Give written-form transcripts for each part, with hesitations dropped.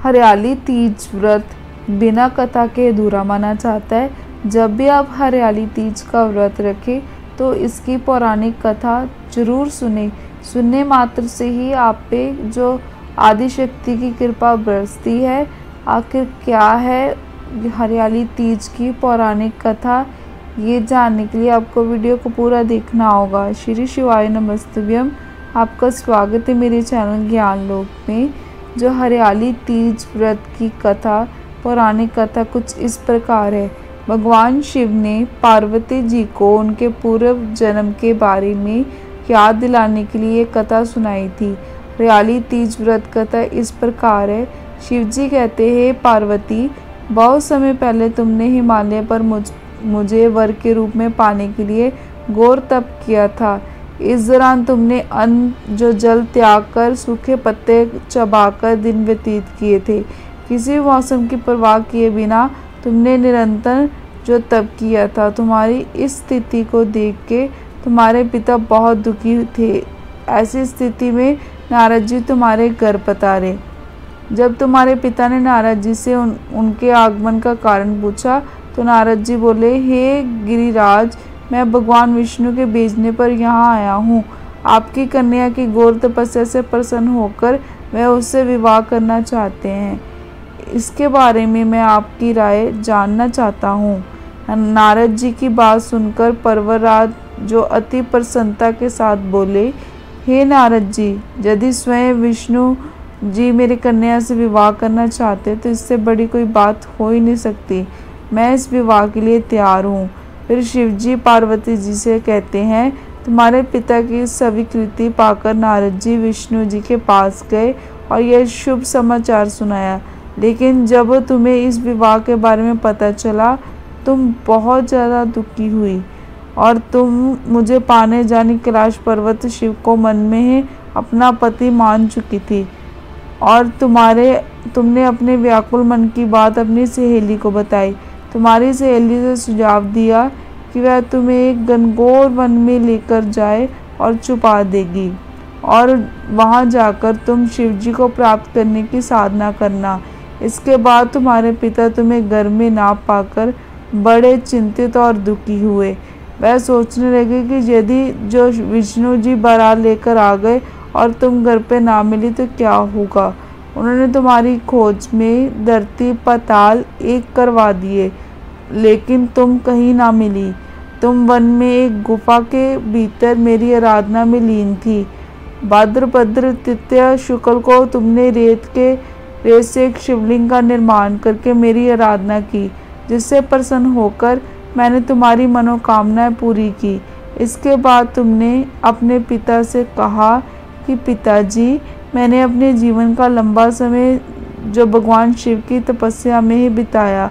हरियाली तीज व्रत बिना कथा के अधूरा माना जाता है। जब भी आप हरियाली तीज का व्रत रखें तो इसकी पौराणिक कथा जरूर सुने। सुनने मात्र से ही आप पे जो आदि शक्ति की कृपा बरसती है। आखिर क्या है हरियाली तीज की पौराणिक कथा, ये जानने के लिए आपको वीडियो को पूरा देखना होगा। श्री शिवाय नमस्तुभ्यम। आपका स्वागत है मेरे चैनल ज्ञान लोक में। जो हरियाली तीज व्रत की कथा, पौराणिक कथा कुछ इस प्रकार है। भगवान शिव ने पार्वती जी को उनके पूर्व जन्म के बारे में याद दिलाने के लिए कथा सुनाई थी। हरियाली तीज व्रत कथा इस प्रकार है। शिव जी कहते हैं, पार्वती, बहुत समय पहले तुमने हिमालय पर मुझे वर के रूप में पाने के लिए घोर तप किया था। इस दौरान तुमने अन्न जो जल त्याग कर सूखे पत्ते चबाकर दिन व्यतीत किए थे। किसी मौसम की परवाह किए बिना तुमने निरंतर जो तप किया था। तुम्हारी इस स्थिति को देख के तुम्हारे पिता बहुत दुखी थे। ऐसी स्थिति में नारद जी तुम्हारे घर पधारे। जब तुम्हारे पिता ने नारद जी से उनके आगमन का कारण पूछा तो नारद जी बोले, हे गिरिराज, मैं भगवान विष्णु के भेजने पर यहाँ आया हूँ। आपकी कन्या की घोर तपस्या से प्रसन्न होकर वह उससे विवाह करना चाहते हैं। इसके बारे में मैं आपकी राय जानना चाहता हूँ। नारद जी की बात सुनकर पर्वतराज जो अति प्रसन्नता के साथ बोले, हे नारद जी, यदि स्वयं विष्णु जी मेरी कन्या से विवाह करना चाहते तो इससे बड़ी कोई बात हो ही नहीं सकती। मैं इस विवाह के लिए तैयार हूँ। फिर शिव जी पार्वती जी से कहते हैं, तुम्हारे पिता की स्वीकृति पाकर नारद जी विष्णु जी के पास गए और यह शुभ समाचार सुनाया। लेकिन जब तुम्हें इस विवाह के बारे में पता चला तुम बहुत ज़्यादा दुखी हुई और तुम मुझे पाने जाने कैलाश पर्वत शिव को मन में ही अपना पति मान चुकी थी और तुमने अपने व्याकुल मन की बात अपनी सहेली को बताई। तुम्हारी सहेली से सुझाव दिया कि वह तुम्हें एक घनघोर वन में लेकर जाए और छुपा देगी और वहां जाकर तुम शिव जी को प्राप्त करने की साधना करना। इसके बाद तुम्हारे पिता तुम्हें घर में ना पाकर बड़े चिंतित और दुखी हुए। वह सोचने लगे कि यदि जो विष्णु जी बारात लेकर आ गए और तुम घर पे ना मिली तो क्या होगा। उन्होंने तुम्हारी खोज में धरती पाताल एक करवा दिए, लेकिन तुम कहीं ना मिली। तुम वन में एक गुफा के भीतर मेरी आराधना में लीन थी। भाद्रपद तृतीया शुक्ल को तुमने रेत से एक शिवलिंग का निर्माण करके मेरी आराधना की, जिससे प्रसन्न होकर मैंने तुम्हारी मनोकामनाएं पूरी की। इसके बाद तुमने अपने पिता से कहा कि पिताजी, मैंने अपने जीवन का लंबा समय जो भगवान शिव की तपस्या में ही बिताया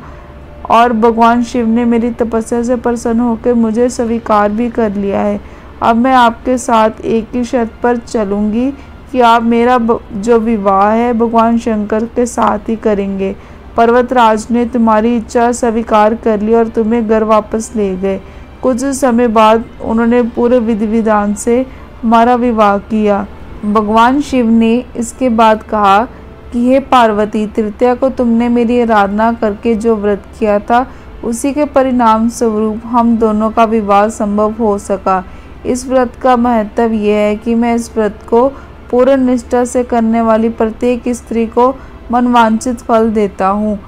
और भगवान शिव ने मेरी तपस्या से प्रसन्न होकर मुझे स्वीकार भी कर लिया है। अब मैं आपके साथ एक ही शर्त पर चलूँगी कि आप मेरा जो विवाह है भगवान शंकर के साथ ही करेंगे। पर्वतराज ने तुम्हारी इच्छा स्वीकार कर ली और तुम्हें घर वापस ले गए। कुछ समय बाद उन्होंने पूरे विधि विधान से हमारा विवाह किया। भगवान शिव ने इसके बाद कहा कि हे पार्वती, तृतीया को तुमने मेरी आराधना करके जो व्रत किया था उसी के परिणाम स्वरूप हम दोनों का विवाह संभव हो सका। इस व्रत का महत्व यह है कि मैं इस व्रत को पूर्ण निष्ठा से करने वाली प्रत्येक स्त्री को मनवांछित फल देता हूँ।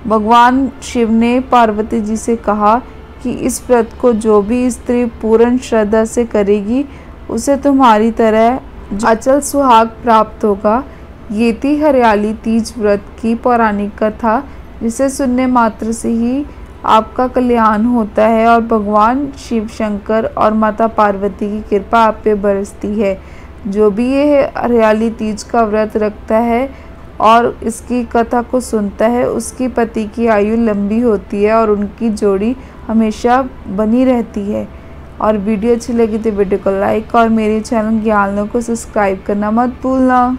भगवान शिव ने पार्वती जी से कहा कि इस व्रत को जो भी स्त्री पूर्ण श्रद्धा से करेगी उसे तुम्हारी तरह अचल सुहाग प्राप्त होगा। ये थी हरियाली तीज व्रत की पौराणिक कथा, जिसे सुनने मात्र से ही आपका कल्याण होता है और भगवान शिव शंकर और माता पार्वती की कृपा आप पे बरसती है। जो भी ये हरियाली तीज का व्रत रखता है और इसकी कथा को सुनता है उसकी पति की आयु लंबी होती है और उनकी जोड़ी हमेशा बनी रहती है। और वीडियो अच्छी लगी तो वीडियो को लाइक और मेरे चैनल ज्ञान लोक को सब्सक्राइब करना मत भूलना।